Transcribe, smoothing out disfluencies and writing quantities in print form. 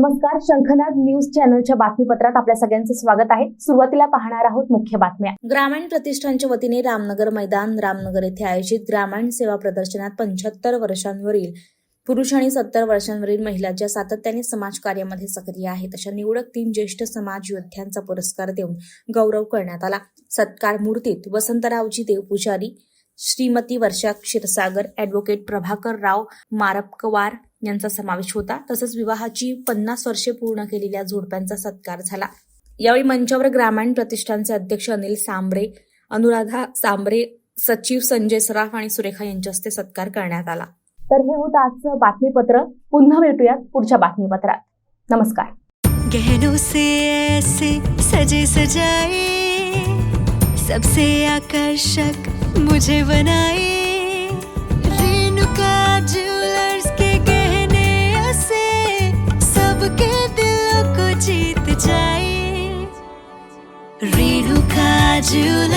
नमस्कार, शंखनाद न्यूज चॅनलच्या बातमीपत्रात आपल्या सगळ्यांचं स्वागत आहे. सुरुवातीला पाहणार आहोत मुख्य बातम्या. ग्रामीण प्रतिष्ठानच्या वतीने रामनगर मैदान रामनगर येथे आयोजित ग्रामीण सेवा प्रदर्शनात 75 वर्षांवरील पुरुष आणि 70 वर्षांवरील महिलांच्या सातत्याने समाजकार्यामध्ये सक्रिय आहेत अशा निवडक 3 ज्येष्ठ समाज योद्ध्यांचा पुरस्कार देऊन गौरव करण्यात आला. सत्कार मूर्तीत वसंतरावजी देवपुजारी, श्रीमती वर्षा क्षीरसागर, ॲडव्होकेट प्रभाकर राव मारपकवार यांचा समावेश होता. तसंच विवाहाची 50 वर्षे पूर्ण केलेल्या जोडप्यांचा सत्कार झाला. यावेळी मंचावर ग्रामीण प्रतिष्ठानचे अध्यक्ष अनिल सांबरे, अनुराधा सांबरे, सचिव संजय सराफ आणि सुरेखा यांच्या हस्ते सत्कार करण्यात आला. तर हे होतं आजचं बातमीपत्र. पुन्हा भेटूयात पुढच्या बातमीपत्रात. नमस्कार. गहनों से ऐसे सजे सजाए, सबसे आकर्षक मुझे बनाए, रेणुका ज्वेलर्स के गहने ऐसे सबके दिलों को जीत जाए, रेणुका ज्वेलर्स.